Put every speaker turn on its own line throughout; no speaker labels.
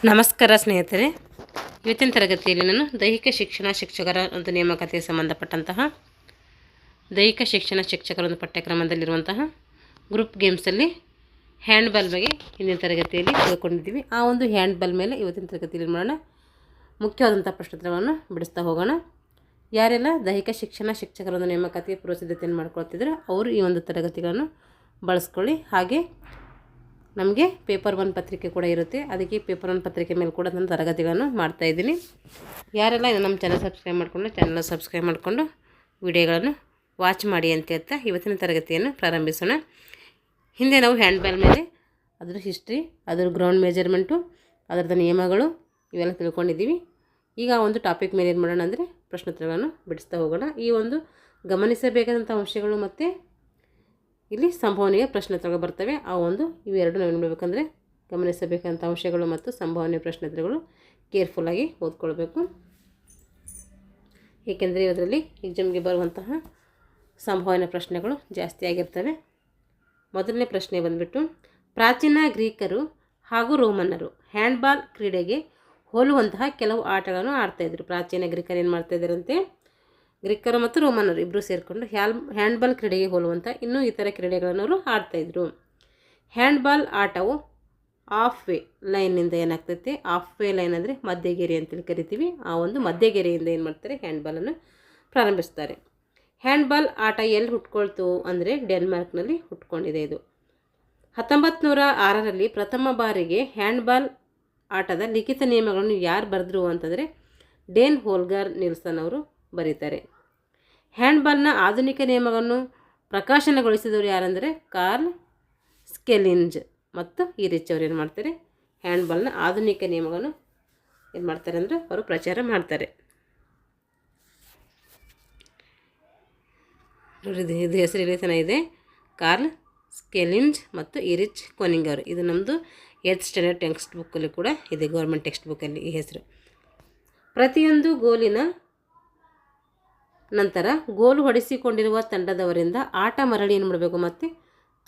ನಮಸ್ಕಾರ ಸ್ನೇಹಿತರೆ, ಇವತ್ತಿನ ತರಗತಿಯಲ್ಲಿ ನಾನು ದೈಹಿಕ ಶಿಕ್ಷಣ ಶಿಕ್ಷಕರ ಒಂದು ನೇಮಕಾತಿಗೆ ಸಂಬಂಧಪಟ್ಟಂತಹ ದೈಹಿಕ ಶಿಕ್ಷಣ ಶಿಕ್ಷಕರ ಒಂದು ಪಠ್ಯಕ್ರಮದಲ್ಲಿರುವಂತಹ ಗ್ರೂಪ್ ಗೇಮ್ಸಲ್ಲಿ ಹ್ಯಾಂಡ್ಬಾಲ್ ಬಗ್ಗೆ ಹಿಂದಿನ ತರಗತಿಯಲ್ಲಿ ತಿಳ್ಕೊಂಡಿದ್ದೀವಿ. ಆ ಒಂದು ಹ್ಯಾಂಡ್ಬಾಲ್ ಮೇಲೆ ಇವತ್ತಿನ ತರಗತಿಯಲ್ಲಿ ಮಾಡೋಣ. ಮುಖ್ಯವಾದಂಥ ಪ್ರಶ್ನೋತ್ತರಗಳನ್ನು ಬಿಡಿಸ್ತಾ ಹೋಗೋಣ. ಯಾರೆಲ್ಲ ದೈಹಿಕ ಶಿಕ್ಷಣ ಶಿಕ್ಷಕರ ಒಂದು ನೇಮಕಾತಿಗೆ ಪೂರ್ವ ಸಿದ್ಧತೆಯನ್ನು ಮಾಡ್ಕೊಳ್ತಿದ್ರೆ ಅವರು ಈ ಒಂದು ತರಗತಿಗಳನ್ನು ಬಳಸ್ಕೊಳ್ಳಿ. ಹಾಗೆ ನಮಗೆ ಪೇಪರ್ 1 ಪತ್ರಿಕೆ ಕೂಡ ಇರುತ್ತೆ. ಅದಕ್ಕೆ ಪೇಪರ್ 1 ಪತ್ರಿಕೆ ಮೇಲೆ ಕೂಡ ನಾನು ತರಗತಿಗಳನ್ನು ಮಾಡ್ತಾಯಿದ್ದೀನಿ. ಯಾರೆಲ್ಲ ನಮ್ಮ ಚಾನಲ್ ಸಬ್ಸ್ಕ್ರೈಬ್ ಮಾಡಿಕೊಂಡು ವಿಡಿಯೋಗಳನ್ನು ವಾಚ್ ಮಾಡಿ ಅಂತ ಹೇಳ್ತಾ ಇವತ್ತಿನ ತರಗತಿಯನ್ನು ಪ್ರಾರಂಭಿಸೋಣ. ಹಿಂದೆ ನಾವು ಹ್ಯಾಂಡ್ಬಾಲ್ ಮೇಲೆ ಅದರ ಹಿಸ್ಟ್ರಿ, ಅದರ ಗ್ರೌಂಡ್ ಮೆಜರ್ಮೆಂಟು, ಅದರದ ನಿಯಮಗಳು ಇವೆಲ್ಲ ತಿಳ್ಕೊಂಡಿದ್ದೀವಿ. ಈಗ ಒಂದು ಟಾಪಿಕ್ ಮೇಲೆ ಏನು ಮಾಡೋಣ ಅಂದರೆ ಪ್ರಶ್ನೋತ್ತರಗಳನ್ನು ಬಿಡಿಸ್ತಾ ಹೋಗೋಣ. ಈ ಒಂದು ಗಮನಿಸಬೇಕಾದಂಥ ಅಂಶಗಳು ಮತ್ತು ಇಲ್ಲಿ ಸಂಭವನೀಯ ಪ್ರಶ್ನೋತ್ತರಗಳು ಬರ್ತವೆ. ಆ ಒಂದು ಇವೆರಡು ನಾವು ನೋಡಬೇಕಂದ್ರೆ ಗಮನಿಸಬೇಕಂತ ಅಂಶಗಳು ಮತ್ತು ಸಂಭವನೀಯ ಪ್ರಶ್ನೋತ್ತರಗಳು ಕೇರ್ಫುಲ್ಲಾಗಿ ಓದ್ಕೊಳ್ಬೇಕು. ಏಕೆಂದರೆ ಇದರಲ್ಲಿ ಎಕ್ಸಾಮ್ಗೆ ಬರುವಂತಹ ಸಂಭವನೀಯ ಪ್ರಶ್ನೆಗಳು ಜಾಸ್ತಿ ಆಗಿರ್ತವೆ. ಮೊದಲನೇ ಪ್ರಶ್ನೆ ಬಂದುಬಿಟ್ಟು, ಪ್ರಾಚೀನ ಗ್ರೀಕರು ಹಾಗೂ ರೋಮನ್ನರು ಹ್ಯಾಂಡ್ಬಾಲ್ ಕ್ರೀಡೆಗೆ ಹೋಲುವಂತಹ ಕೆಲವು ಆಟಗಳನ್ನು ಆಡ್ತಾಯಿದ್ರು. ಪ್ರಾಚೀನ ಗ್ರೀಕರು ಏನು ಮಾಡ್ತಾಯಿದ್ದಾರಂತೆ, ಗ್ರೀಕರು ಮತ್ತು ರೋಮನ್ನರು ಇಬ್ಬರು ಸೇರಿಕೊಂಡು ಹ್ಯಾಂಡ್ಬಾಲ್ ಕ್ರೀಡೆಗೆ ಹೋಲುವಂಥ ಇನ್ನೂ ಇತರ ಕ್ರೀಡೆಗಳನ್ನು ಅವರು ಆಡ್ತಾಯಿದ್ರು. ಹ್ಯಾಂಡ್ಬಾಲ್ ಆಟವು ಆಫ್ ವೇ ಲೈನಿಂದ ಏನಾಗ್ತೈತೆ, ಆಫ್ ವೇ ಲೈನ್ ಅಂದರೆ ಮಧ್ಯಗೆರೆ ಅಂತೇಳಿ ಕರಿತೀವಿ. ಆ ಒಂದು ಮಧ್ಯಗೆರೆಯಿಂದ ಏನು ಮಾಡ್ತಾರೆ, ಹ್ಯಾಂಡ್ಬಾಲನ್ನು ಪ್ರಾರಂಭಿಸ್ತಾರೆ. ಹ್ಯಾಂಡ್ಬಾಲ್ ಆಟ ಎಲ್ಲಿ ಹುಟ್ಕೊಳ್ತು ಅಂದರೆ ಡೆನ್ಮಾರ್ಕ್ನಲ್ಲಿ ಹುಟ್ಕೊಂಡಿದೆ. ಇದು 1906ರಲ್ಲಿ ಪ್ರಥಮ ಬಾರಿಗೆ ಹ್ಯಾಂಡ್ಬಾಲ್ ಆಟದ ಲಿಖಿತ ನಿಯಮಗಳನ್ನು ಯಾರು ಬರೆದ್ರು ಅಂತಂದರೆ ಡೇನ್ ಹೋಲ್ಗರ್ ನಿಲ್ಸನ್ ಅವರು ಬರೀತಾರೆ. ಹ್ಯಾಂಡ್ಬಾಲ್ನ ಆಧುನಿಕ ನಿಯಮಗಳನ್ನು ಪ್ರಕಾಶನಗೊಳಿಸಿದವರು ಯಾರಂದರೆ ಕಾರ್ಲ್ ಸ್ಕೆಲಿಂಜ್ ಮತ್ತು ಇರಿಚ್ ಅವರು ಏನು ಮಾಡ್ತಾರೆ, ಹ್ಯಾಂಡ್ಬಾಲ್ನ ಆಧುನಿಕ ನಿಯಮಗಳನ್ನು ಏನು ಮಾಡ್ತಾರೆ ಅಂದರೆ ಅವರು ಪ್ರಚಾರ ಮಾಡ್ತಾರೆ. ನೋಡಿ, ಇದು ಹೆಸರು ಇಲ್ಲಿ ಚೆನ್ನಾಗಿದೆ, ಕಾರ್ಲ್ ಸ್ಕೆಲಿಂಜ್ ಮತ್ತು ಇರಿಚ್ ಕೊನಿಂಗ್ ಅವರು. ಇದು ನಮ್ಮದು 8th ಸ್ಟ್ಯಾಂಡರ್ಡ್ ಟೆಕ್ಸ್ಟ್ ಬುಕ್ಕಲ್ಲಿ ಕೂಡ ಇದೆ, ಗೌರ್ಮೆಂಟ್ ಟೆಕ್ಸ್ಟ್ ಬುಕ್ಕಲ್ಲಿ ಈ ಹೆಸರು. ಪ್ರತಿಯೊಂದು ಗೋಲಿನ ನಂತರ ಗೋಲು ಹೊಡೆಸಿಕೊಂಡಿರುವ ತಂಡದವರಿಂದ ಆಟ ಮರಳಿ ಏನು ಮಾಡಬೇಕು ಮತ್ತು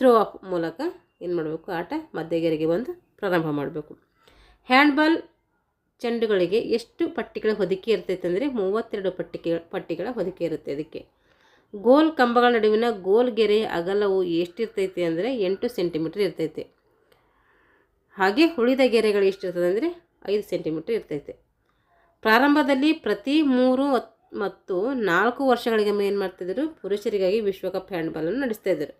ಥ್ರೋ ಆಫ್ ಮೂಲಕ ಏನು ಮಾಡಬೇಕು, ಆಟ ಮಧ್ಯಗೆರೆಗೆ ಬಂದು ಪ್ರಾರಂಭ ಮಾಡಬೇಕು. ಹ್ಯಾಂಡ್ಬಾಲ್ ಚೆಂಡುಗಳಿಗೆ ಎಷ್ಟು ಪಟ್ಟಿಗಳ ಹೊದಿಕೆ ಇರ್ತೈತೆ ಅಂದರೆ 32 ಪಟ್ಟಿಗಳ ಹೊದಿಕೆ ಇರುತ್ತೆ. ಅದಕ್ಕೆ ಗೋಲ್ ಕಂಬಗಳ ನಡುವಿನ ಗೋಲ್ ಗೆರೆಯ ಅಗಲವು ಎಷ್ಟಿರ್ತೈತೆ ಅಂದರೆ 8 ಸೆಂಟಿಮೀಟರ್ ಇರ್ತೈತೆ. ಹಾಗೆ ಉಳಿದ ಗೆರೆಗಳು ಎಷ್ಟಿರ್ತದೆ ಅಂದರೆ 5 ಸೆಂಟಿಮೀಟರ್ ಇರ್ತೈತೆ. ಪ್ರಾರಂಭದಲ್ಲಿ ಪ್ರತಿ 3 ಮತ್ತು 4 ವರ್ಷಗಳಿಗೊಮ್ಮೆ ಏನು ಮಾಡ್ತಾಯಿದ್ರು, ಪುರುಷರಿಗಾಗಿ ವಿಶ್ವಕಪ್ ಹ್ಯಾಂಡ್ಬಾಲನ್ನು ನಡೆಸ್ತಾಯಿದ್ರು.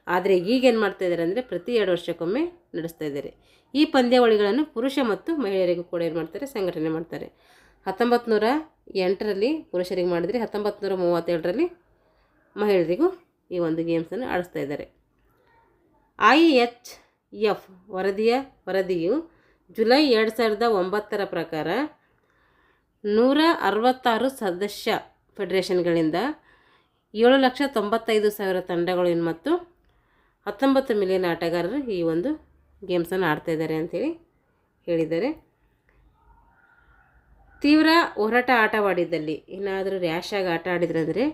ಆದರೆ ಈಗ ಏನು ಮಾಡ್ತಾಯಿದ್ದಾರೆ ಅಂದರೆ ಪ್ರತಿ 2 ವರ್ಷಕ್ಕೊಮ್ಮೆ ನಡೆಸ್ತಾ ಇದ್ದಾರೆ. ಈ ಪಂದ್ಯಾವಳಿಗಳನ್ನು ಪುರುಷ ಮತ್ತು ಮಹಿಳೆಯರಿಗೂ ಕೂಡ ಏನು ಮಾಡ್ತಾರೆ, ಸಂಘಟನೆ ಮಾಡ್ತಾರೆ. 1908ರಲ್ಲಿ ಪುರುಷರಿಗೆ ಮಾಡಿದರೆ 1937ರಲ್ಲಿ ಮಹಿಳೆಯರಿಗೂ ಈ ಒಂದು ಗೇಮ್ಸನ್ನು ಆಡಿಸ್ತಾ ಇದ್ದಾರೆ. IHF ವರದಿಯು ಜುಲೈ 2009ರ ಪ್ರಕಾರ 166 ಸದಸ್ಯ ಫೆಡರೇಷನ್ಗಳಿಂದ 7,95,000 ತಂಡಗಳು ಮತ್ತು 19 ಮಿಲಿಯನ್ ಆಟಗಾರರು ಈ ಒಂದು ಗೇಮ್ಸನ್ನು ಆಡ್ತಾಯಿದ್ದಾರೆ ಅಂಥೇಳಿ ಹೇಳಿದ್ದಾರೆ. ತೀವ್ರ ಹೋರಾಟ ಆಟವಾಡಿದ್ದಲ್ಲಿ, ಏನಾದರೂ ರ್ಯಾಶಾಗಿ ಆಟ ಆಡಿದ್ರಂದರೆ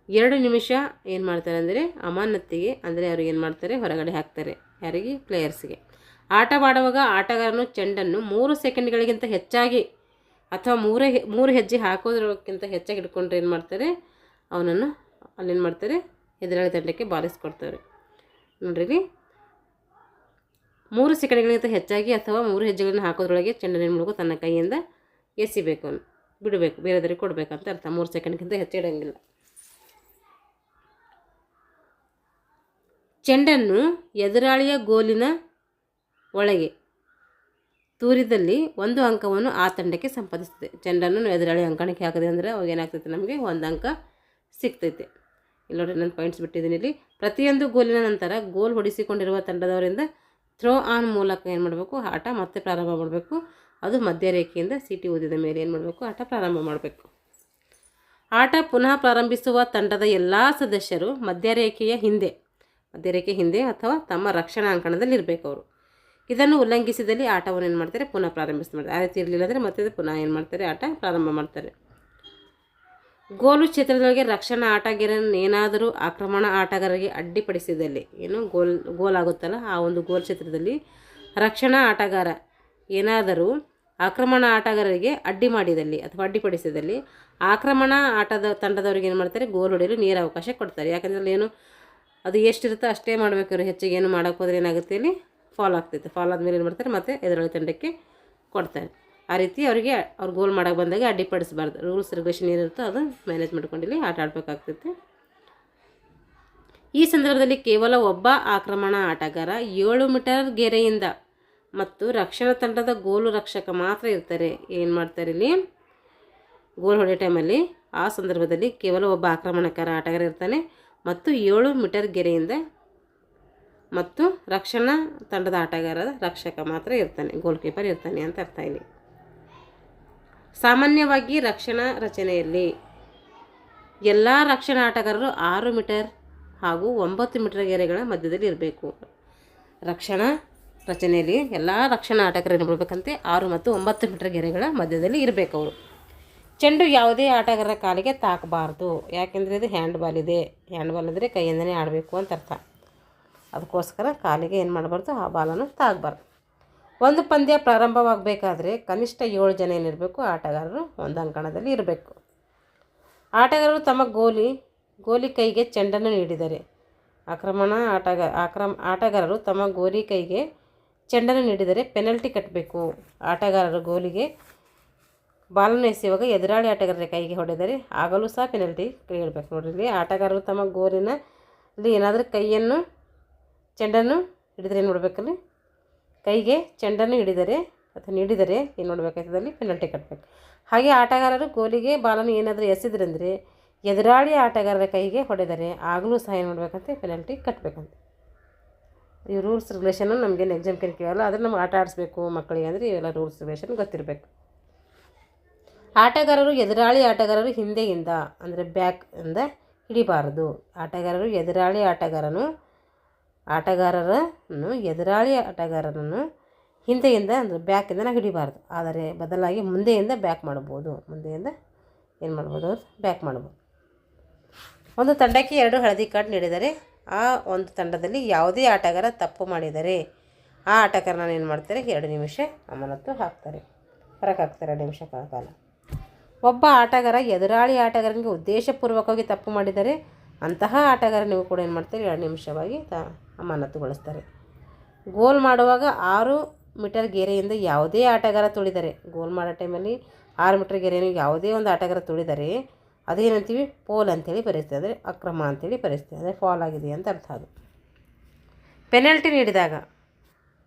2 ನಿಮಿಷ ಏನು ಮಾಡ್ತಾರೆ ಅಂದರೆ ಅಮಾನತಿಗೆ, ಅಂದರೆ ಅವ್ರಿಗೆ ಏನು ಮಾಡ್ತಾರೆ, ಹೊರಗಡೆ ಹಾಕ್ತಾರೆ. ಯಾರಿಗೆ, ಪ್ಲೇಯರ್ಸ್ಗೆ. ಆಟವಾಡುವಾಗ ಆಟಗಾರನು ಚೆಂಡನ್ನು 3 ಸೆಕೆಂಡ್ಗಳಿಗಿಂತ ಹೆಚ್ಚಾಗಿ ಅಥವಾ 3 ಹೆಜ್ಜೆ ಹಾಕೋದ್ರಕ್ಕಿಂತ ಹೆಚ್ಚಾಗಿ ಹಿಡ್ಕೊಂಡ್ರೆ ಏನು ಮಾಡ್ತಾರೆ, ಅವನನ್ನು ಅಲ್ಲೇನು ಮಾಡ್ತಾರೆ, ಎದುರಾಳಿ ತಂಡಕ್ಕೆ ಬಾಲಿಸ್ಕೊಡ್ತಾರೆ. ನೋಡ್ರಿ, 3 ಸೆಕೆಂಡ್ಗಳಿಗಿಂತ ಹೆಚ್ಚಾಗಿ ಅಥವಾ 3 ಹೆಜ್ಜೆಗಳನ್ನು ಹಾಕೋದ್ರೊಳಗೆ ಚೆಂಡನ್ನು ಏನು ಮಾಡಬೇಕು, ತನ್ನ ಕೈಯಿಂದ ಎಸಿಬೇಕು, ಅವನು ಬಿಡಬೇಕು, ಬೇರೆದರಿಗೆ ಕೊಡಬೇಕಂತ ಅರ್ಥ. 3 ಸೆಕೆಂಡ್ಗಿಂತ ಹೆಚ್ಚು ಇಡೋಂಗಿಲ್ಲ. ಚೆಂಡನ್ನು ಎದುರಾಳಿಯ ಗೋಲಿನ ಒಳಗೆ ತೂರಿದಲ್ಲಿ 1 ಅಂಕವನ್ನು ಆ ತಂಡಕ್ಕೆ ಸಂಪಾದಿಸ್ತದೆ. ಚೆಂಡನ್ನು ಎದುರಾಳಿ ಅಂಕಣಕ್ಕೆ ಹಾಕಿದೆ ಅಂದರೆ ಅವಾಗ ಏನಾಗ್ತೈತೆ, ನಮಗೆ 1 ಅಂಕ ಸಿಗ್ತೈತೆ. ಇಲ್ಲಿ ನೋಡಿ, ನಾನು ಪಾಯಿಂಟ್ಸ್ ಬಿಟ್ಟಿದ್ದೀನಿ ಇಲ್ಲಿ. ಪ್ರತಿಯೊಂದು ಗೋಲಿನ ನಂತರ ಗೋಲ್ ಹೊಡಿಸಿಕೊಂಡಿರುವ ತಂಡದವರಿಂದ ಥ್ರೋ ಆನ್ ಮೂಲಕ ಏನು ಮಾಡಬೇಕು, ಆಟ ಮತ್ತೆ ಪ್ರಾರಂಭ ಮಾಡಬೇಕು. ಅದು ಮಧ್ಯರೇಖೆಯಿಂದ ಸೀಟಿ ಓದಿದ ಮೇಲೆ ಏನು ಮಾಡಬೇಕು, ಆಟ ಪ್ರಾರಂಭ ಮಾಡಬೇಕು. ಆಟ ಪುನಃ ಪ್ರಾರಂಭಿಸುವ ತಂಡದ ಎಲ್ಲ ಸದಸ್ಯರು ಮಧ್ಯರೇಖೆ ಹಿಂದೆ ಅಥವಾ ತಮ್ಮ ರಕ್ಷಣಾ ಅಂಕಣದಲ್ಲಿ ಇರಬೇಕು ಅವರು. ಇದನ್ನು ಉಲ್ಲಂಘಿಸಿದಲ್ಲಿ ಆಟವನ್ನು ಏನು ಮಾಡ್ತಾರೆ, ಪುನಃ ಪ್ರಾರಂಭಿಸ್ತಾರೆ. ಆ ರೀತಿ ಇರಲಿಲ್ಲ ಅಂದರೆ ಮತ್ತೆ ಪುನಃ ಏನು ಮಾಡ್ತಾರೆ, ಆಟ ಪ್ರಾರಂಭ ಮಾಡ್ತಾರೆ. ಗೋಲು ಕ್ಷೇತ್ರದೊಳಗೆ ರಕ್ಷಣಾ ಆಟಗಾರನ ಏನಾದರೂ ಆಕ್ರಮಣ ಆಟಗಾರರಿಗೆ ಅಡ್ಡಿಪಡಿಸಿದಲ್ಲಿ, ಏನು ಗೋಲ್ ಆಗುತ್ತಲ್ಲ, ಆ ಒಂದು ಗೋಲ್ ಕ್ಷೇತ್ರದಲ್ಲಿ ರಕ್ಷಣಾ ಆಟಗಾರ ಏನಾದರೂ ಆಕ್ರಮಣ ಆಟಗಾರರಿಗೆ ಅಡ್ಡಿ ಮಾಡಿದಲ್ಲಿ ಅಥವಾ ಅಡ್ಡಿಪಡಿಸಿದಲ್ಲಿ ಆಕ್ರಮಣ ತಂಡದವ್ರಿಗೆ ಏನು ಮಾಡ್ತಾರೆ, ಗೋಲ್ ಹೊಡೆಯಲು ನೇರ ಅವಕಾಶ ಕೊಡ್ತಾರೆ. ಯಾಕಂದರೆ ಏನು ಅದು ಎಷ್ಟಿರುತ್ತೋ ಅಷ್ಟೇ ಮಾಡಬೇಕು. ಅವರು ಹೆಚ್ಚಿಗೆ ಏನು ಮಾಡೋಕ್ಕೆ ಹೋದ್ರೆ ಏನಾಗುತ್ತೆ, ಇಲ್ಲಿ ಫಾಲ್ ಆಗ್ತೈತೆ. ಫಾಲ್ ಆದಮೇಲೆ ಏನು ಮಾಡ್ತಾರೆ, ಮತ್ತೆ ಎದುರಾಳಿ ತಂಡಕ್ಕೆ ಕೊಡ್ತಾರೆ. ಆ ರೀತಿ ಅವರಿಗೆ ಅವ್ರು ಗೋಲ್ ಮಾಡೋಕ್ಕೆ ಬಂದಾಗ ಅಡ್ಡಿಪಡಿಸಬಾರ್ದು. ರೂಲ್ಸ್ ರೆಗ್ಯುಲೇಷನ್ ಏನಿರುತ್ತೋ ಅದು ಮ್ಯಾನೇಜ್ ಮಾಡ್ಕೊಂಡಿಲ್ಲಿ ಆಟ ಆಡಬೇಕಾಗ್ತೈತೆ. ಈ ಸಂದರ್ಭದಲ್ಲಿ ಕೇವಲ ಒಬ್ಬ ಆಕ್ರಮಣ ಆಟಗಾರ 7 ಮೀಟರ್ ಗೆರೆಯಿಂದ ಮತ್ತು ರಕ್ಷಣಾ ತಂಡದ ಗೋಲು ರಕ್ಷಕ ಮಾತ್ರ ಇರ್ತಾರೆ. ಏನು ಮಾಡ್ತಾರೆ ಇಲ್ಲಿ, ಗೋಲ್ ಹೊಡೆಯೋ ಟೈಮಲ್ಲಿ ಆ ಸಂದರ್ಭದಲ್ಲಿ ಕೇವಲ ಒಬ್ಬ ಆಕ್ರಮಣಕಾರ ಆಟಗಾರ ಇರ್ತಾನೆ ಮತ್ತು 7 ಮೀಟರ್ ಗೆರೆಯಿಂದ ಮತ್ತು ರಕ್ಷಣಾ ತಂಡದ ಆಟಗಾರದ ರಕ್ಷಕ ಮಾತ್ರ ಇರ್ತಾನೆ, ಗೋಲ್ ಕೀಪರ್ ಇರ್ತಾನೆ ಅಂತ ಅರ್ಥ ಇಲ್ಲಿ. ಸಾಮಾನ್ಯವಾಗಿ ರಕ್ಷಣಾ ರಚನೆಯಲ್ಲಿ ಎಲ್ಲ ರಕ್ಷಣಾ ಆಟಗಾರರು 6 ಮೀಟರ್ ಹಾಗೂ 9 ಮೀಟರ್ ಗೆರೆಗಳ ಮಧ್ಯದಲ್ಲಿ ಇರಬೇಕು. ರಕ್ಷಣಾ ರಚನೆಯಲ್ಲಿ ಎಲ್ಲ ರಕ್ಷಣಾ ಆಟಗಾರರು ಏನು ಮಾಡಬೇಕಂತೆ, 6 ಮತ್ತು 9 ಮೀಟರ್ ಗೆರೆಗಳ ಮಧ್ಯದಲ್ಲಿ ಇರಬೇಕು ಅವರು. ಚೆಂಡು ಯಾವುದೇ ಆಟಗಾರರ ಕಾಲಿಗೆ ತಾಕಬಾರ್ದು. ಯಾಕೆಂದರೆ ಇದು ಹ್ಯಾಂಡ್ಬಾಲ್ ಇದೆ. ಹ್ಯಾಂಡ್ಬಾಲ್ ಅಂದರೆ ಕೈಯಿಂದನೇ ಆಡಬೇಕು ಅಂತ ಅರ್ಥ. ಅದಕ್ಕೋಸ್ಕರ ಕಾಲಿಗೆ ಏನು ಮಾಡಬಾರ್ದು, ಆ ಬಾಲನ್ನು ತಾಗಬಾರ್ದು. ಒಂದು ಪಂದ್ಯ ಪ್ರಾರಂಭವಾಗಬೇಕಾದ್ರೆ ಕನಿಷ್ಠ 7 ಜನ ಏನಿರಬೇಕು, ಆಟಗಾರರು ಒಂದು ಅಂಕಣದಲ್ಲಿ ಇರಬೇಕು. ಆಟಗಾರರು ತಮ್ಮ ಗೋಲಿ ಕೈಗೆ ಚೆಂಡನ್ನು ನೀಡಿದರೆ ಆಟಗಾರರು ತಮ್ಮ ಗೋಲಿ ಕೈಗೆ ಚೆಂಡನ್ನು ನೀಡಿದರೆ ಪೆನಲ್ಟಿ ಕಟ್ಟಬೇಕು. ಆಟಗಾರರು ಗೋಲಿಗೆ ಬಾಲನ್ನು ಎಸೆಯುವಾಗ ಎದುರಾಳಿ ಆಟಗಾರರ ಕೈಗೆ ಹೊಡೆದರೆ ಆಗಲೂ ಸಹ ಪೆನಲ್ಟಿ ಕೇಳಬೇಕು. ನೋಡಿರಿ, ಇಲ್ಲಿ ಆಟಗಾರರು ತಮ್ಮ ಗೋಲಿನಲ್ಲಿ ಏನಾದರೂ ಚೆಂಡನ್ನು ಹಿಡಿದರೆ ಏನು ನೋಡಬೇಕಲ್ಲಿ, ಕೈಗೆ ಚೆಂಡನ್ನು ಹಿಡಿದರೆ ಅಥವಾ ನೀಡಿದರೆ ಏನು ನೋಡಬೇಕಾಗ್ತದಲ್ಲಿ ಪೆನಲ್ಟಿ ಕಟ್ಟಬೇಕು. ಹಾಗೆ ಆಟಗಾರರು ಗೋಲಿಗೆ ಬಾಲನ್ನು ಏನಾದರೂ ಎಸೆದ್ರಂದರೆ ಎದುರಾಳಿ ಆಟಗಾರರ ಕೈಗೆ ಹೊಡೆದರೆ ಆಗಲೂ ಸಹ ಏನು ಮಾಡಬೇಕಂತೆ, ಪೆನಲ್ಟಿ ಕಟ್ಟಬೇಕಂತೆ. ಈ ರೂಲ್ಸ್ ರೆಗ್ಯುಲೇಷನ್ನು ನಮಗೇನು ಎಕ್ಸಾಮ್ ಕೇಳಲ್ಲ, ಆದರೆ ನಮ್ಗೆ ಆಟ ಆಡಿಸ್ಬೇಕು ಮಕ್ಕಳಿಗೆ ಅಂದರೆ ಇವೆಲ್ಲ ರೂಲ್ಸ್ ರೆಗ್ಯುಲೇಷನ್ ಗೊತ್ತಿರಬೇಕು. ಆಟಗಾರರು ಎದುರಾಳಿ ಆಟಗಾರರು ಹಿಂದೆಯಿಂದ ಅಂದರೆ ಬ್ಯಾಕ್ ಇಂದ ಹಿಡಿಬಾರದು. ಎದುರಾಳಿ ಆಟಗಾರರನ್ನು ಹಿಂದೆಯಿಂದ ಅಂದರೆ ಬ್ಯಾಕಿಂದ ನಾವು ಹಿಡಿಬಾರ್ದು. ಆದರೆ ಬದಲಾಗಿ ಮುಂದೆಯಿಂದ ಬ್ಯಾಕ್ ಮಾಡ್ಬೋದು. ಮುಂದೆಯಿಂದ ಏನು ಮಾಡ್ಬೋದು, ಬ್ಯಾಕ್ ಮಾಡ್ಬೋದು. ಒಂದು ತಂಡಕ್ಕೆ 2 ಹಳದಿ ಕಾರ್ಡ್ ನೀಡಿದರೆ ಆ ಒಂದು ತಂಡದಲ್ಲಿ ಯಾವುದೇ ಆಟಗಾರ ತಪ್ಪು ಮಾಡಿದರೆ ಆ ಆಟಗಾರನ ಏನು ಮಾಡ್ತಾರೆ, 2 ನಿಮಿಷ ಅಮಾನತು ಹಾಕ್ತಾರೆ, ಹೊರಗೆ ಹಾಕ್ತಾರೆ 2 ನಿಮಿಷ ಕಾಲ. ಒಬ್ಬ ಆಟಗಾರ ಎದುರಾಳಿ ಆಟಗಾರನಿಗೆ ಉದ್ದೇಶಪೂರ್ವಕವಾಗಿ ತಪ್ಪು ಮಾಡಿದರೆ ಅಂತಹ ಆಟಗಾರನಿಗೂ ಕೂಡ ಏನು ಮಾಡ್ತಾರೆ, 2 ನಿಮಿಷವಾಗಿ ಅಮಾನತುಗೊಳಿಸ್ತಾರೆ. ಗೋಲ್ ಮಾಡುವಾಗ 6 ಮೀಟರ್ ಗೆರೆಯಿಂದ ಯಾವುದೇ ಆಟಗಾರ ತುಳಿದರೆ, ಗೋಲ್ ಮಾಡೋ ಟೈಮಲ್ಲಿ 6 ಮೀಟರ್ ಗೆರೆಯನ್ನು ಯಾವುದೇ ಒಂದು ಆಟಗಾರ ತುಳಿದರೆ ಅದೇನಂತೀವಿ, ಪೋಲ್ ಅಂತೇಳಿ ಬರೆಸ್ತೀವಿ, ಅಂದರೆ ಅಕ್ರಮ ಅಂತೇಳಿ ಬರೆಸ್ತೀವಿ, ಅಂದರೆ ಫಾಲ್ ಆಗಿದೆ ಅಂತ ಅರ್ಥ. ಅದು ಪೆನಲ್ಟಿ ನೀಡಿದಾಗ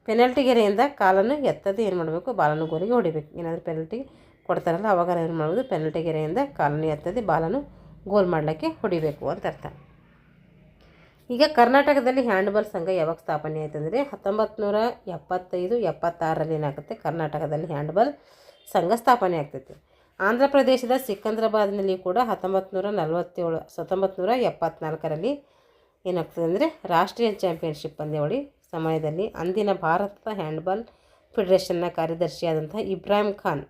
ಪೆನಲ್ಟಿ ಗೆರೆಯಿಂದ ಕಾಲನ್ನು ಎತ್ತದೇ ಏನು ಮಾಡಬೇಕು, ಬಾಲನ್ನು ಗೋಲಿಗೆ ಹೊಡಿಬೇಕು. ಏನಾದರೂ ಪೆನಲ್ಟಿ ಕೊಡ್ತಾರಲ್ಲ ಅವಾಗ ಏನು ಮಾಡೋದು, ಪೆನಲ್ಟಿ ಗೆರೆಯಿಂದ ಕಾಲನ್ನು ಎತ್ತದೆ ಬಾಲನ್ನು ಗೋಲ್ ಮಾಡಲಿಕ್ಕೆ ಹೊಡಿಬೇಕು ಅಂತ ಅರ್ಥ. ಈಗ ಕರ್ನಾಟಕದಲ್ಲಿ ಹ್ಯಾಂಡ್ಬಾಲ್ ಸಂಘ ಯಾವಾಗ ಸ್ಥಾಪನೆ ಆಯಿತು ಅಂದರೆ 1975-76ರಲ್ಲಿ ಏನಾಗುತ್ತೆ, ಕರ್ನಾಟಕದಲ್ಲಿ ಹ್ಯಾಂಡ್ಬಾಲ್ ಸಂಘ ಸ್ಥಾಪನೆ ಆಗ್ತೈತೆ. ಆಂಧ್ರ ಪ್ರದೇಶದ ಸಿಕಂದ್ರಾಬಾದ್ನಲ್ಲಿ ಕೂಡ 1974ರಲ್ಲಿ ಏನಾಗ್ತದೆ ಅಂದರೆ ರಾಷ್ಟ್ರೀಯ ಚಾಂಪಿಯನ್ಶಿಪ್ ಪಂದ್ಯಾವಳಿ ಸಮಯದಲ್ಲಿ ಅಂದಿನ ಭಾರತದ ಹ್ಯಾಂಡ್ಬಾಲ್ ಫೆಡರೇಷನ್ನ ಕಾರ್ಯದರ್ಶಿಯಾದಂಥ ಇಬ್ರಾಹಿಂ ಖಾನ್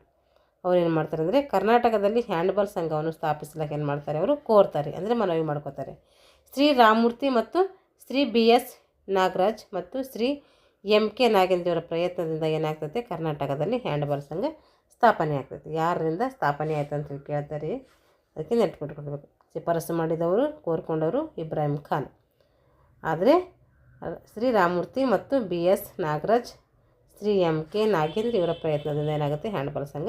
ಅವ್ರು ಏನು ಮಾಡ್ತಾರೆ ಅಂದರೆ ಕರ್ನಾಟಕದಲ್ಲಿ ಹ್ಯಾಂಡ್ಬಾಲ್ ಸಂಘವನ್ನು ಸ್ಥಾಪಿಸಲಿಕ್ಕೆ ಏನು ಮಾಡ್ತಾರೆ, ಅವರು ಕೋರ್ತಾರೆ, ಅಂದರೆ ಮನವಿ ಮಾಡ್ಕೋತಾರೆ. ಶ್ರೀ ರಾಮಮೂರ್ತಿ ಮತ್ತು ಶ್ರೀ BS ನಾಗರಾಜ್ ಮತ್ತು ಶ್ರೀ MK ನಾಗೇಂದ್ರವರ ಪ್ರಯತ್ನದಿಂದ ಏನಾಗ್ತದೆ, ಕರ್ನಾಟಕದಲ್ಲಿ ಹ್ಯಾಂಡ್ಬಾಲ್ ಸಂಘ ಸ್ಥಾಪನೆ ಆಗ್ತೈತೆ. ಯಾರಿಂದ ಸ್ಥಾಪನೆ ಆಯ್ತು ಅಂತ ಕೇಳ್ತಾರೆ, ಅದಕ್ಕೆ ನೆಟ್ಬಿಟ್ಕೊಳ್ಬೇಕು. ಶಿಫಾರಸು ಮಾಡಿದವರು, ಕೋರ್ಕೊಂಡವರು ಇಬ್ರಾಹಿಂ ಖಾನ್. ಆದರೆ ಶ್ರೀ ರಾಮಮೂರ್ತಿ ಮತ್ತು BS ನಾಗರಾಜ್, ಶ್ರೀ MK ನಾಗೇಂದ್ರ ಇವರ ಪ್ರಯತ್ನದಿಂದ ಏನಾಗುತ್ತೆ, ಹ್ಯಾಂಡ್ಬಾಲ್ ಸಂಘ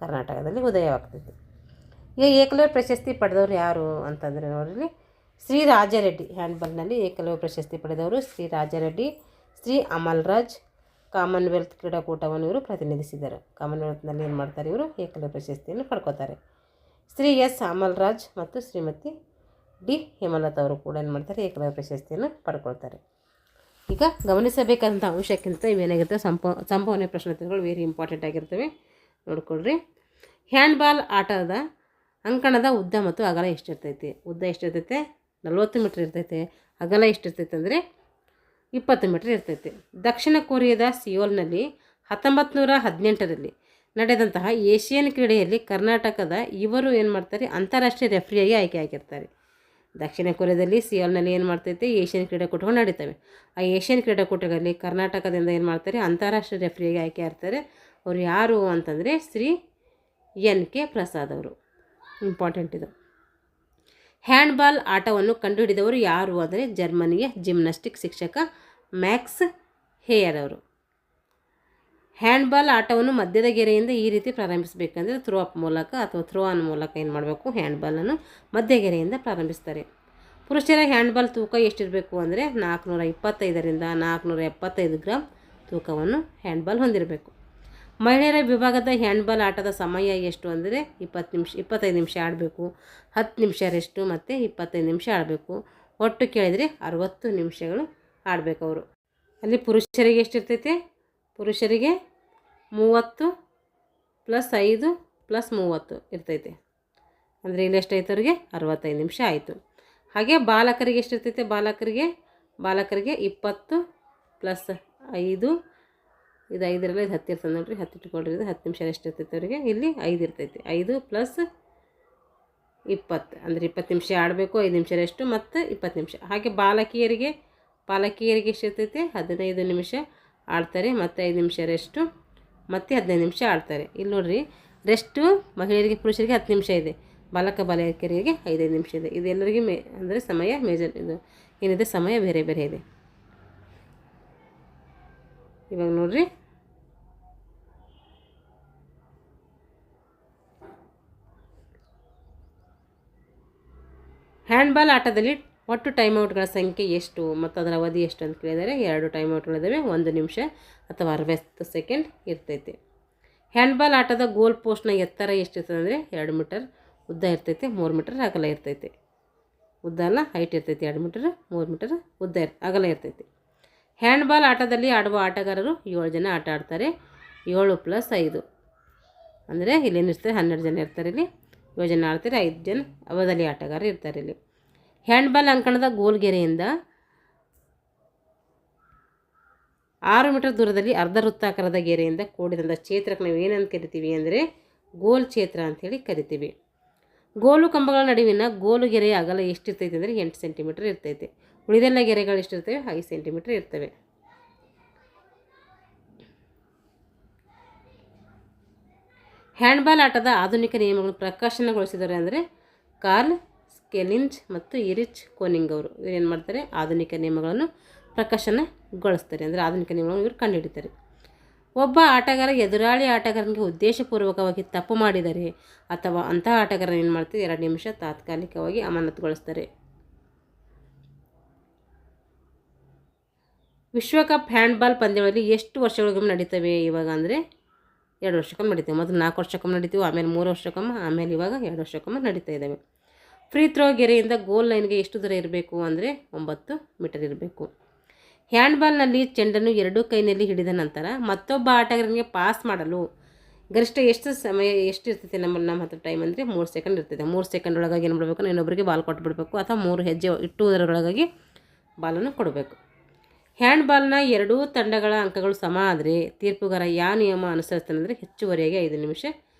ಕರ್ನಾಟಕದಲ್ಲಿ ಉದಯವಾಗ್ತೈತೆ. ಈಗ ಏಕಲವ್ಯ ಪ್ರಶಸ್ತಿ ಪಡೆದವರು ಯಾರು ಅಂತಂದರೆ ನೋಡ್ರಿ, ಶ್ರೀ ರಾಜಾರೆಡ್ಡಿ. ಹ್ಯಾಂಡ್ಬಾಲ್ನಲ್ಲಿ ಏಕಲವ್ಯ ಪ್ರಶಸ್ತಿ ಪಡೆದವರು ಶ್ರೀ ರಾಜಾರೆಡ್ಡಿ, ಶ್ರೀ ಅಮಲ್ರಾಜ್. ಕಾಮನ್ವೆಲ್ತ್ ಕ್ರೀಡಾಕೂಟವನ್ನು ಇವರು ಪ್ರತಿನಿಧಿಸಿದರು. ಕಾಮನ್ವೆಲ್ತ್ನಲ್ಲಿ ಏನು ಮಾಡ್ತಾರೆ, ಇವರು ಏಕಲವ್ಯ ಪ್ರಶಸ್ತಿಯನ್ನು ಪಡ್ಕೋತಾರೆ. ಶ್ರೀ S ಅಮಲ್ರಾಜ್ ಮತ್ತು ಶ್ರೀಮತಿ D ಹೇಮಲತಾ ಅವರು ಕೂಡ ಏನು ಮಾಡ್ತಾರೆ, ಏಕಲವ್ಯ ಪ್ರಶಸ್ತಿಯನ್ನು ಪಡ್ಕೊಳ್ತಾರೆ. ಈಗ ಗಮನಿಸಬೇಕಾದಂಥ ಅಂಶಕ್ಕಿಂತ ಇವೇನಾಗಿರ್ತವೆ, ಸಂಭಾವನೆ ಪ್ರಶ್ನೋತ್ತರಗಳು ವೆರಿ ಇಂಪಾರ್ಟೆಂಟ್ ಆಗಿರ್ತವೆ, ನೋಡ್ಕೊಳ್ರಿ. ಹ್ಯಾಂಡ್ಬಾಲ್ ಆಟದ ಅಂಕಣದ ಉದ್ದ ಮತ್ತು ಅಗಲ ಎಷ್ಟಿರ್ತೈತಿ? ಉದ್ದ ಎಷ್ಟಿರ್ತೈತೆ, 40 ಮೀಟ್ರ್ ಇರ್ತೈತೆ. ಅಗಲ ಎಷ್ಟಿರ್ತೈತೆ ಅಂದರೆ 20 ಮೀಟ್ರ್ ಇರ್ತೈತೆ. ದಕ್ಷಿಣ ಕೊರಿಯಾದ ಸಿಯೋಲ್ನಲ್ಲಿ 1918ರಲ್ಲಿ ನಡೆದಂತಹ ಏಷ್ಯನ್ ಕ್ರೀಡೆಯಲ್ಲಿ ಕರ್ನಾಟಕದ ಇವರು ಏನು ಮಾಡ್ತಾರೆ, ಅಂತಾರಾಷ್ಟ್ರೀಯ ರೆಫ್ರಿಯಾಗಿ ಆಯ್ಕೆ ಆಗಿರ್ತಾರೆ. ದಕ್ಷಿಣ ಕೊರಿಯಾದಲ್ಲಿ ಸಿಯೋಲ್ನಲ್ಲಿ ಏನು ಮಾಡ್ತೈತೆ, ಏಷ್ಯನ್ ಕ್ರೀಡಾಕೂಟಗಳು ನಡೀತವೆ. ಆ ಏಷ್ಯನ್ ಕ್ರೀಡಾಕೂಟಗಳಲ್ಲಿ ಕರ್ನಾಟಕದಿಂದ ಏನು ಮಾಡ್ತಾರೆ, ಅಂತಾರಾಷ್ಟ್ರೀಯ ರೆಫ್ರಿಯಾಗಿ ಆಯ್ಕೆ ಆಗ್ತಾರೆ. ಅವರು ಯಾರು ಅಂತಂದರೆ ಶ್ರೀ NK ಪ್ರಸಾದ್ ಅವರು. ಇಂಪಾರ್ಟೆಂಟ್ ಇದು. ಹ್ಯಾಂಡ್ಬಾಲ್ ಆಟವನ್ನು ಕಂಡುಹಿಡಿದವರು ಯಾರು ಅಂದರೆ ಜರ್ಮನಿಯ ಜಿಮ್ನಾಸ್ಟಿಕ್ ಶಿಕ್ಷಕ ಮ್ಯಾಕ್ಸ್ ಹೇಯರ್ ಅವರು. ಹ್ಯಾಂಡ್ಬಾಲ್ ಆಟವನ್ನು ಮಧ್ಯದ ಗೆರೆಯಿಂದ ಈ ರೀತಿ ಪ್ರಾರಂಭಿಸಬೇಕಂದ್ರೆ ಥ್ರೋ ಅಪ್ ಮೂಲಕ ಅಥವಾ ಥ್ರೋ ಆನ್ ಮೂಲಕ ಏನು ಮಾಡಬೇಕು, ಹ್ಯಾಂಡ್ಬಾಲನ್ನು ಮಧ್ಯ ಗೆರೆಯಿಂದ ಪ್ರಾರಂಭಿಸ್ತಾರೆ. ಪುರುಷರ ಹ್ಯಾಂಡ್ಬಾಲ್ ತೂಕ ಎಷ್ಟಿರಬೇಕು ಅಂದರೆ 425ರಿಂದ 475 ಗ್ರಾಮ್ ತೂಕವನ್ನು ಹ್ಯಾಂಡ್ಬಾಲ್ ಹೊಂದಿರಬೇಕು. ಮಹಿಳೆಯರ ವಿಭಾಗದ ಹ್ಯಾಂಡ್ಬಾಲ್ ಆಟದ ಸಮಯ ಎಷ್ಟು ಅಂದರೆ 25 ನಿಮಿಷ ಆಡಬೇಕು, 10 ನಿಮಿಷ ರೆಸ್ಟು ಮತ್ತು 25 ನಿಮಿಷ ಆಡಬೇಕು. ಒಟ್ಟು ಕೇಳಿದರೆ 60 ನಿಮಿಷಗಳು ಆಡಬೇಕು ಅವರು. ಅಲ್ಲಿ ಪುರುಷರಿಗೆ ಎಷ್ಟಿರ್ತೈತೆ, ಪುರುಷರಿಗೆ 30 + 5 + 30 ಇರ್ತೈತೆ. ಅಂದರೆ ಇಲ್ಲಿ ಎಷ್ಟಾಯ್ತು ಅವ್ರಿಗೆ 65 ನಿಮಿಷ ಆಯಿತು. ಹಾಗೆ ಬಾಲಕರಿಗೆ ಎಷ್ಟಿರ್ತೈತೆ, ಬಾಲಕರಿಗೆ 20 + 5 ಇದು 5ರಲ್ಲಿ ಇದು 10 ಇರ್ತದೆ ನೋಡಿರಿ, 10 ಇಟ್ಕೊಳ್ರಿ. ಇದು 10 ನಿಮಿಷ ಎಷ್ಟು ಇರ್ತೈತೆ ಅವರಿಗೆ, ಇಲ್ಲಿ 5 ಇರ್ತೈತೆ. 5 + 20 ಅಂದರೆ 20 ನಿಮಿಷ ಆಡಬೇಕು, 5 ನಿಮಿಷ ರೆಸ್ಟು ಮತ್ತು 20 ನಿಮಿಷ. ಹಾಗೆ ಬಾಲಕಿಯರಿಗೆ ಎಷ್ಟಿರ್ತೈತೆ, 15 ನಿಮಿಷ ಆಡ್ತಾರೆ ಮತ್ತು 5 ನಿಮಿಷ ರೆಸ್ಟು ಮತ್ತು 15 ನಿಮಿಷ ಆಡ್ತಾರೆ. ಇಲ್ಲಿ ನೋಡಿರಿ, ರೆಸ್ಟು ಮಹಿಳೆಯರಿಗೆ ಪುರುಷರಿಗೆ 10 ನಿಮಿಷ ಇದೆ, ಬಾಲಕಿಯರಿಗೆ 5 ನಿಮಿಷ ಇದೆ. ಇದು ಎಲ್ಲರಿಗೆ ಅಂದರೆ ಸಮಯ ಇದು ಏನಿದೆ, ಸಮಯ ಬೇರೆ ಬೇರೆ ಇದೆ. ಇವಾಗ ನೋಡಿರಿ, ಹ್ಯಾಂಡ್ಬಾಲ್ ಆಟದಲ್ಲಿ ಒಟ್ಟು ಟೈಮ್ಔಟ್ಗಳ ಸಂಖ್ಯೆ ಎಷ್ಟು ಮತ್ತು ಅದರ ಅವಧಿ ಎಷ್ಟು ಅಂತ ಕೇಳಿದರೆ 2 ಟೈಮ್ಔಟ್ಗಳಿದ್ದಾವೆ. 1 ನಿಮಿಷ ಅಥವಾ 60 ಸೆಕೆಂಡ್ ಇರ್ತೈತೆ. ಹ್ಯಾಂಡ್ಬಾಲ್ ಆಟದ ಗೋಲ್ ಪೋಸ್ಟ್ನ ಎತ್ತರ ಎಷ್ಟಿರ್ತದೆ ಅಂದರೆ 2 ಮೀಟರ್ ಉದ್ದ ಇರ್ತೈತೆ, 3 ಮೀಟರ್ ಅಗಲ ಇರ್ತೈತೆ. ಉದ್ದ ಅಲ್ಲ, ಹೈಟ್ ಇರ್ತೈತೆ 2 ಮೀಟರ್, 3 ಮೀಟರ್ ಉದ್ದ ಅಗಲ ಇರ್ತೈತೆ. ಹ್ಯಾಂಡ್ಬಾಲ್ ಆಟದಲ್ಲಿ ಆಡುವ ಆಟಗಾರರು 7 ಜನ ಆಟ ಆಡ್ತಾರೆ. 7 + 5 ಅಂದರೆ ಇಲ್ಲೇನಿರ್ತದೆ 12 ಜನ ಇರ್ತಾರೆ. ಇಲ್ಲಿ 7 ಜನ ಆಡ್ತಾರೆ, 5 ಜನ ಅವಧಿ ಆಟಗಾರರು ಇರ್ತಾರೆ. ಇಲ್ಲಿ ಹ್ಯಾಂಡ್ಬಾಲ್ ಅಂಕಣದ ಗೋಲ್ ಗೆರೆಯಿಂದ 6 ಮೀಟರ್ ದೂರದಲ್ಲಿ ಅರ್ಧ ವೃತ್ತಾಕಾರದ ಗೆರೆಯಿಂದ ಕೂಡಿದಂಥ ಕ್ಷೇತ್ರಕ್ಕೆ ನಾವು ಏನಂತ ಕರಿತೀವಿ ಅಂದರೆ ಗೋಲ್ ಕ್ಷೇತ್ರ ಅಂಥೇಳಿ ಕರಿತೀವಿ. ಗೋಲು ಕಂಬಗಳ ನಡುವಿನ ಗೋಲು ಗೆರೆಯ ಅಗಲ ಎಷ್ಟಿರ್ತೈತೆ ಅಂದರೆ 8 ಸೆಂಟಿಮೀಟರ್ ಇರ್ತೈತೆ. ಉಳಿದೆಲ್ಲ ಗೆರೆಗಳು ಎಷ್ಟಿರ್ತವೆ, 5 ಸೆಂಟಿಮೀಟರ್ ಇರ್ತವೆ. ಹ್ಯಾಂಡ್ಬಾಲ್ ಆಟದ ಆಧುನಿಕ ನಿಯಮಗಳನ್ನು ಪ್ರಕಾಶನಗೊಳಿಸಿದ್ದಾರೆ ಅಂದರೆ ಕಾರ್ಲ್ ಸ್ಕೆಲಿಂಜ್ ಮತ್ತು ಇರಿಚ್ ಕೋನಿಂಗ್ ಅವರು. ಇವರು ಏನು ಮಾಡ್ತಾರೆ, ಆಧುನಿಕ ನಿಯಮಗಳನ್ನು ಪ್ರಕಾಶನಗೊಳಿಸ್ತಾರೆ. ಅಂದರೆ ಆಧುನಿಕ ನಿಯಮಗಳನ್ನು ಇವರು ಕಂಡುಹಿಡಿತಾರೆ. ಒಬ್ಬ ಆಟಗಾರ ಎದುರಾಳಿ ಆಟಗಾರನಿಗೆ ಉದ್ದೇಶಪೂರ್ವಕವಾಗಿ ತಪ್ಪು ಮಾಡಿದರೆ ಅಥವಾ ಅಂತಹ ಆಟಗಾರನ ಏನು ಮಾಡ್ತಾರೆ, 2 ನಿಮಿಷ ತಾತ್ಕಾಲಿಕವಾಗಿ ಅಮಾನತುಗೊಳಿಸ್ತಾರೆ. ವಿಶ್ವಕಪ್ ಹ್ಯಾಂಡ್ಬಾಲ್ ಪಂದ್ಯಗಳಲ್ಲಿ ಎಷ್ಟು ವರ್ಷಗಳಿಗೊಮ್ಮೆ ನಡೀತವೆ ಇವಾಗ ಅಂದರೆ 2 ವರ್ಷಕ್ಕೊಮ್ಮೆ ನಡೀತವೆ. ಮೊದಲು 4 ವರ್ಷಕ್ಕೊಮ್ಮೆ ನಡೀತೀವಿ, ಆಮೇಲೆ 3 ವರ್ಷಕ್ಕೊಮ್ಮೆ, ಆಮೇಲೆ ಇವಾಗ 2 ವರ್ಷಕ್ಕೊಮ್ಮೆ ನಡೀತಾ ಇದ್ದಾವೆ. ಫ್ರೀ ಥ್ರೋ ಗೆರೆಯಿಂದ ಗೋಲ್ ಲೈನ್ಗೆ ಎಷ್ಟು ದೂರ ಇರಬೇಕು ಅಂದರೆ 9 ಮೀಟರ್ ಇರಬೇಕು. ಹ್ಯಾಂಡ್ಬಾಲ್ನಲ್ಲಿ ಚೆಂಡನ್ನು 2 ಕೈನಲ್ಲಿ ಹಿಡಿದ ನಂತರ ಮತ್ತೊಬ್ಬ ಆಟಗಾರನಿಗೆ ಪಾಸ್ ಮಾಡಲು ಗರಿಷ್ಠ ಎಷ್ಟು ಇರ್ತೈತೆ ನಮ್ಮ ಹತ್ರ ಟೈಮ್ ಅಂದರೆ 3 ಸೆಕೆಂಡ್ ಇರ್ತೈತೆ. 3 ಸೆಕೆಂಡ್ ಒಳಗಾಗಿ ಏನು ಮಾಡಬೇಕು, ಇನ್ನೊಬ್ಬರಿಗೆ ಬಾಲ್ ಕೊಟ್ಬಿಡಬೇಕು ಅಥವಾ 3 ಹೆಜ್ಜೆ ಇಟ್ಟುವುದರೊಳಗಾಗಿ ಬಾಲನ್ನು ಕೊಡಬೇಕು. ಹ್ಯಾಂಡ್ಬಾಲ್ನ 2 ತಂಡಗಳ ಅಂಕಗಳು ಸಮ ಆದರೆ ತೀರ್ಪುಗಾರ ಯಾವ ನಿಯಮ ಅನುಸರಿಸ್ತಾನೆ ಅಂದರೆ ಹೆಚ್ಚುವರಿಯಾಗಿ 5 ನಿಮಿಷ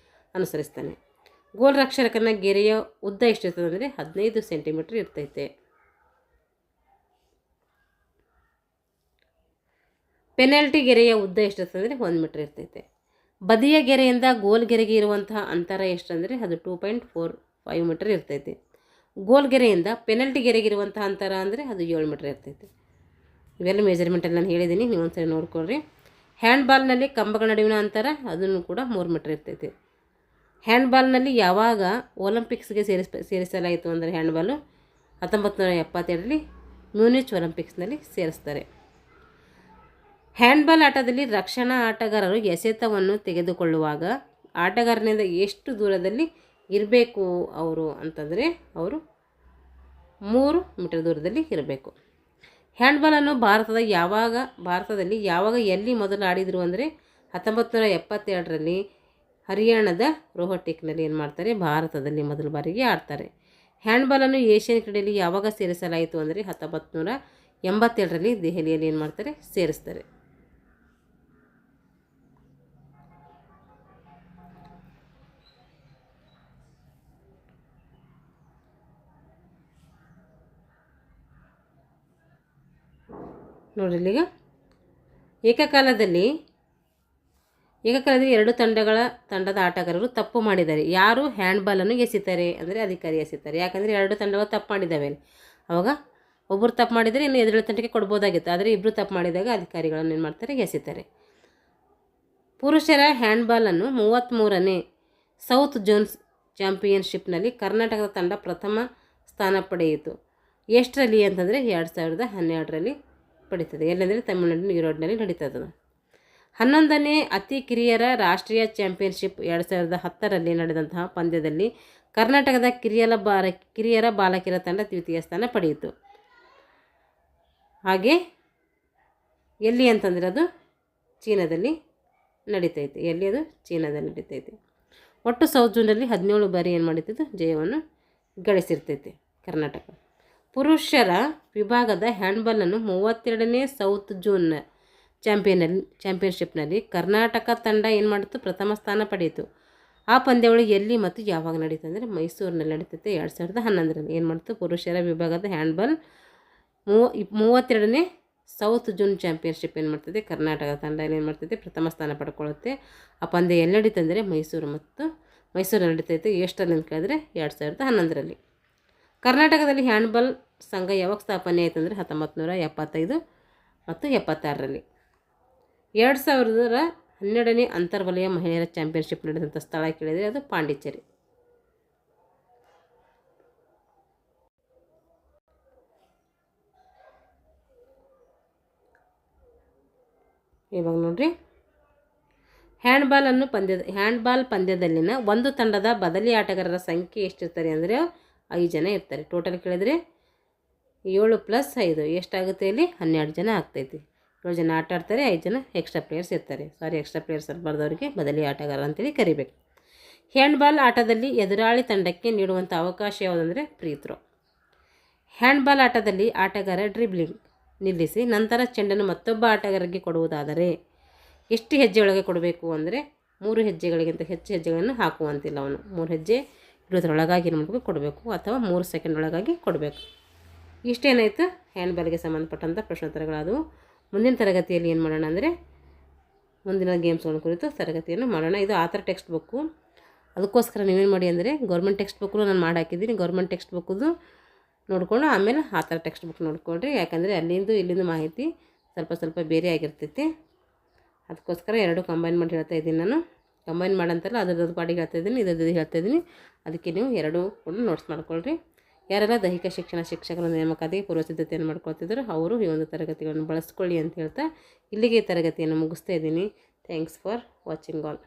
ಅನುಸರಿಸ್ತಾನೆ. ಗೋಲ್ ರಕ್ಷಕನ ಗೆರೆಯ ಉದ್ದ ಎಷ್ಟಿರ್ತದೆ ಅಂದರೆ 15 ಸೆಂಟಿಮೀಟರ್ ಇರ್ತೈತೆ. ಪೆನಾಲ್ಟಿ ಗೆರೆಯ ಉದ್ದ ಎಷ್ಟಿರ್ತದೆ ಅಂದರೆ 1 ಮೀಟರ್ ಇರ್ತೈತೆ. ಬದಿಯ ಗೆರೆಯಿಂದ ಗೋಲ್ ಗೆರೆಗೆ ಇರುವಂತಹ ಅಂತರ ಎಷ್ಟಂದರೆ ಅದು 2.45 ಮೀಟರ್ ಇರ್ತೈತೆ. ಗೋಲ್ ಗೆರೆಯಿಂದ ಪೆನಾಲ್ಟಿ ಗೆರೆಗೆ ಇರುವಂತಹ ಅಂತರ ಅಂದರೆ ಅದು 7 ಮೀಟರ್ ಇರ್ತೈತೆ. ಇವೆಲ್ಲ ಮೆಜರ್ಮೆಂಟಲ್ಲಿ ನಾನು ಹೇಳಿದ್ದೀನಿ, ನೀವು ಒಂದ್ಸರಿ ನೋಡ್ಕೊಳ್ರಿ. ಹ್ಯಾಂಡ್ಬಾಲ್ನಲ್ಲಿ ಕಂಬಗಳ ನಡುವಿನ ಅಂತರ ಅದನ್ನು ಕೂಡ 3 ಮೀಟರ್ ಇರ್ತೈತೆ. ಹ್ಯಾಂಡ್ಬಾಲ್ನಲ್ಲಿ ಯಾವಾಗ ಒಲಿಂಪಿಕ್ಸ್ಗೆ ಸೇರಿಸಲಾಯಿತು ಅಂದರೆ ಹ್ಯಾಂಡ್ಬಾಲು 1972ರಲ್ಲಿ ಮ್ಯೂನಿಚ್ ಒಲಿಂಪಿಕ್ಸ್ನಲ್ಲಿ ಸೇರಿಸ್ತಾರೆ. ಹ್ಯಾಂಡ್ಬಾಲ್ ಆಟದಲ್ಲಿ ರಕ್ಷಣಾ ಆಟಗಾರರು ಎಸೆತವನ್ನು ತೆಗೆದುಕೊಳ್ಳುವಾಗ ಆಟಗಾರನಿಂದ ಎಷ್ಟು ದೂರದಲ್ಲಿ ಇರಬೇಕು ಅವರು ಅಂತಂದರೆ ಅವರು 3 ಮೀಟರ್ ದೂರದಲ್ಲಿ ಇರಬೇಕು. ಹ್ಯಾಂಡ್ಬಾಲನ್ನು ಭಾರತದಲ್ಲಿ ಯಾವಾಗ ಎಲ್ಲಿ ಮೊದಲು ಆಡಿದರು ಅಂದರೆ 1972ರಲ್ಲಿ ಹರಿಯಾಣದ ರೋಹಟೆಕ್ನಲ್ಲಿ ಏನು ಮಾಡ್ತಾರೆ, ಭಾರತದಲ್ಲಿ ಮೊದಲ ಬಾರಿಗೆ ಆಡ್ತಾರೆ. ಹ್ಯಾಂಡ್ಬಾಲನ್ನು ಏಷ್ಯನ್ ಕ್ರೀಡೆಯಲ್ಲಿ ಯಾವಾಗ ಸೇರಿಸಲಾಯಿತು ಅಂದರೆ 1987ರಲ್ಲಿ ದೆಹಲಿಯಲ್ಲಿ ಏನು ಮಾಡ್ತಾರೆ, ಸೇರಿಸ್ತಾರೆ. ನೋಡ್ರಿ, ಈಗ ಏಕಕಾಲದಲ್ಲಿ 2 ತಂಡದ ಆಟಗಾರರು ತಪ್ಪು ಮಾಡಿದ್ದಾರೆ. ಯಾರು ಹ್ಯಾಂಡ್ಬಾಲನ್ನು ಎಸೆತಾರೆ ಅಂದರೆ ಅಧಿಕಾರಿ ಎಸೆತಾರೆ. ಯಾಕಂದರೆ 2 ತಂಡಗಳು ತಪ್ಪು ಮಾಡಿದ್ದಾವೆ. ಅವಾಗ ಒಬ್ಬರು ತಪ್ಪು ಮಾಡಿದರೆ ಇನ್ನು ಎದುರು ತಂಡಕ್ಕೆ ಕೊಡ್ಬೋದಾಗಿತ್ತು. ಆದರೆ ಇಬ್ಬರು ತಪ್ಪು ಮಾಡಿದಾಗ ಅಧಿಕಾರಿಗಳನ್ನು ಏನು ಮಾಡ್ತಾರೆ, ಎಸೆತಾರೆ. ಪುರುಷರ ಹ್ಯಾಂಡ್ಬಾಲನ್ನು 33ನೇ ಸೌತ್ ಝೋನ್ ಚಾಂಪಿಯನ್ಶಿಪ್ನಲ್ಲಿ ಕರ್ನಾಟಕದ ತಂಡ ಪ್ರಥಮ ಸ್ಥಾನ ಪಡೆಯಿತು. ಎಷ್ಟರಲ್ಲಿ ಅಂತಂದರೆ 2012ರಲ್ಲಿ ಪಡೀತದೆ. ಎಲ್ಲಂದರೆ ತಮಿಳುನಾಡಿನ ಈರೋಡ್ನಲ್ಲಿ ನಡೀತದೆ. 11ನೇ ಅತಿ ಕಿರಿಯರ ರಾಷ್ಟ್ರೀಯ ಚಾಂಪಿಯನ್ಶಿಪ್ 2010ರಲ್ಲಿ ನಡೆದಂತಹ ಪಂದ್ಯದಲ್ಲಿ ಕರ್ನಾಟಕದ ಕಿರಿಯರ ಬಾಲಕಿಯರ ತಂಡ ದ್ವಿತೀಯ ಸ್ಥಾನ ಪಡೆಯಿತು. ಹಾಗೆ ಎಲ್ಲಿ ಅಂತಂದರೆ ಅದು ಚೀನಾದಲ್ಲಿ ನಡೀತೈತೆ. ಎಲ್ಲಿ ಅದು ಚೀನಾದಲ್ಲಿ ನಡೀತೈತೆ. ಒಟ್ಟು ಸೌತ್ ಝೋನಲ್ಲಿ 17 ಬಾರಿ ಏನು ಮಾಡಿರ್ತೈತೆ, ಜಯವನ್ನು ಗಳಿಸಿರ್ತೈತೆ ಕರ್ನಾಟಕ. ಪುರುಷರ ವಿಭಾಗದ ಹ್ಯಾಂಡ್ಬಾಲನ್ನು 32ನೇ ಸೌತ್ ಝೋನ್ ಚಾಂಪಿಯನ್ಶಿಪ್ನಲ್ಲಿ ಕರ್ನಾಟಕ ತಂಡ ಏನು ಮಾಡಿತು, ಪ್ರಥಮ ಸ್ಥಾನ ಪಡೆಯಿತು. ಆ ಪಂದ್ಯಗಳು ಎಲ್ಲಿ ಮತ್ತು ಯಾವಾಗ ನಡೀತು ಅಂದರೆ ಮೈಸೂರಿನಲ್ಲಿ ನಡೀತೈತೆ. 2011ರಲ್ಲಿ ಏನು ಮಾಡ್ತು, ಪುರುಷರ ವಿಭಾಗದ ಹ್ಯಾಂಡ್ಬಾಲ್ 32ನೇ ಸೌತ್ ಝೋನ್ ಚಾಂಪಿಯನ್ಶಿಪ್ ಏನು ಮಾಡ್ತದೆ, ಕರ್ನಾಟಕ ತಂಡ ಏನು ಮಾಡ್ತೈತೆ, ಪ್ರಥಮ ಸ್ಥಾನ ಪಡ್ಕೊಳ್ಳುತ್ತೆ. ಆ ಪಂದ್ಯ ಎಲ್ಲಿ ನಡೀತು ಅಂದರೆ ಮೈಸೂರಲ್ಲಿ ನಡೀತೈತೆ. ಎಷ್ಟರಲ್ಲಿ ಅಂತ ಕೇಳಿದ್ರೆ 2011ರಲ್ಲಿ. ಕರ್ನಾಟಕದಲ್ಲಿ ಹ್ಯಾಂಡ್ಬಾಲ್ ಸಂಘ ಯಾವಾಗ ಸ್ಥಾಪನೆ ಆಯಿತು ಅಂದರೆ 1975 ಮತ್ತು 76ರಲ್ಲಿ. 2012ನೇ ಅಂತರ್ವಲಯ ಮಹಿಳೆಯರ ಚಾಂಪಿಯನ್ಶಿಪ್ ನಡೆದಂಥ ಸ್ಥಳ ಕೇಳಿದರೆ ಅದು ಪಾಂಡಿಚೇರಿ. ಇವಾಗ ನೋಡ್ರಿ, ಹ್ಯಾಂಡ್ಬಾಲ್ ಪಂದ್ಯದಲ್ಲಿನ ಒಂದು ತಂಡದ ಬದಲಿ ಆಟಗಾರರ ಸಂಖ್ಯೆ ಎಷ್ಟಿರ್ತಾರೆ ಅಂದರೆ 5 ಜನ ಇರ್ತಾರೆ. ಟೋಟಲ್ ಕೇಳಿದರೆ 7 + 5 ಎಷ್ಟಾಗುತ್ತೆ, ಇಲ್ಲಿ 12 ಜನ ಆಗ್ತೈತಿ. 7 ಜನ ಆಟ ಆಡ್ತಾರೆ, 5 ಜನ ಎಕ್ಸ್ಟ್ರಾ ಪ್ಲೇಯರ್ಸ್ ಇರ್ತಾರೆ. ಎಕ್ಸ್ಟ್ರಾ ಪ್ಲೇಯರ್ಸ್ ಇರಬಾರ್ದವ್ರಿಗೆ ಬದಲಿ ಆಟಗಾರ ಅಂತೇಳಿ ಕರಿಬೇಕು. ಹ್ಯಾಂಡ್ಬಾಲ್ ಆಟದಲ್ಲಿ ಎದುರಾಳಿ ತಂಡಕ್ಕೆ ನೀಡುವಂಥ ಅವಕಾಶ ಯಾವುದಂದರೆ ಫ್ರೀ ಥ್ರೋ. ಹ್ಯಾಂಡ್ಬಾಲ್ ಆಟದಲ್ಲಿ ಆಟಗಾರ ಡ್ರಿಬ್ಲಿಂಗ್ ನಿಲ್ಲಿಸಿ ನಂತರ ಚೆಂಡನ್ನು ಮತ್ತೊಬ್ಬ ಆಟಗಾರರಿಗೆ ಕೊಡುವುದಾದರೆ ಎಷ್ಟು ಹೆಜ್ಜೆಯೊಳಗೆ ಕೊಡಬೇಕು ಅಂದರೆ 3 ಹೆಜ್ಜೆಗಳಿಗಿಂತ ಹೆಚ್ಚು ಹೆಜ್ಜೆಗಳನ್ನು ಹಾಕುವಂತಿಲ್ಲ. ಅವನು 3 ಹೆಜ್ಜೆ ಇರೋದ್ರೊಳಗಾಗಿ ಏನು ಮಾಡಬೇಕು, ಕೊಡಬೇಕು, ಅಥವಾ 3 ಸೆಕೆಂಡ್ ಒಳಗಾಗಿ ಕೊಡಬೇಕು. ಇಷ್ಟೇನಾಯಿತು ಹ್ಯಾಂಡ್ಬಾಲ್ಗೆ ಸಂಬಂಧಪಟ್ಟಂಥ ಪ್ರಶ್ನೋತ್ತರಗಳಾದವು. ಮುಂದಿನ ತರಗತಿಯಲ್ಲಿ ಏನು ಮಾಡೋಣ ಅಂದರೆ ಮುಂದಿನ ಗೇಮ್ಸ್ಗಳ ಕುರಿತು ತರಗತಿಯನ್ನು ಮಾಡೋಣ. ಇದು ಆ ಥರ ಟೆಕ್ಸ್ಟ್ ಬುಕ್ಕು. ಅದಕ್ಕೋಸ್ಕರ ನೀವೇನು ಮಾಡಿ ಅಂದರೆ ಗೌರ್ಮೆಂಟ್ ಟೆಕ್ಸ್ಟ್ ಬುಕ್ಕು ನಾನು ಮಾಡಿ ಹಾಕಿದ್ದೀನಿ. ಗೌರ್ಮೆಂಟ್ ಟೆಕ್ಸ್ಟ್ ಬುಕ್ಕದು ನೋಡಿಕೊಂಡು ಆಮೇಲೆ ಆ ಥರ ಟೆಕ್ಸ್ಟ್ ಬುಕ್ ನೋಡ್ಕೊಳ್ರಿ. ಯಾಕಂದರೆ ಇಲ್ಲಿಂದು ಮಾಹಿತಿ ಸ್ವಲ್ಪ ಬೇರೆ ಆಗಿರ್ತೈತಿ. ಅದಕ್ಕೋಸ್ಕರ 2 ಕಂಬೈನ್ ಮಾಡಿ ಹೇಳ್ತಾ ಇದ್ದೀನಿ. ನಾನು ಕಂಬೈನ್ ಮಾಡಂತಲ್ಲ, ಅದ್ರದ್ದು ಪಾಡಿಗೆ ಹೇಳ್ತಾ ಇದ್ದೀನಿ, ಇದ್ರದ್ದು ಹೇಳ್ತಾ ಇದ್ದೀನಿ. ಅದಕ್ಕೆ ನೀವು 2 ಕೂಡ ನೋಟ್ಸ್ ಮಾಡ್ಕೊಳ್ರಿ. ಯಾರೆಲ್ಲ ದೈಹಿಕ ಶಿಕ್ಷಣ ಶಿಕ್ಷಕರ ನೇಮಕಾತಿಗೆ ಪೂರ್ವಸಿದ್ಧತೆಯನ್ನು ಮಾಡ್ಕೊಳ್ತಿದ್ರು ಅವರು ಈ ಒಂದು ತರಗತಿಗಳನ್ನು ಬಳಸ್ಕೊಳ್ಳಿ ಅಂತ ಹೇಳ್ತಾ ಇಲ್ಲಿಗೆ ತರಗತಿಯನ್ನು ಮುಗಿಸ್ತಾ ಇದ್ದೀನಿ. Thanks for watching all.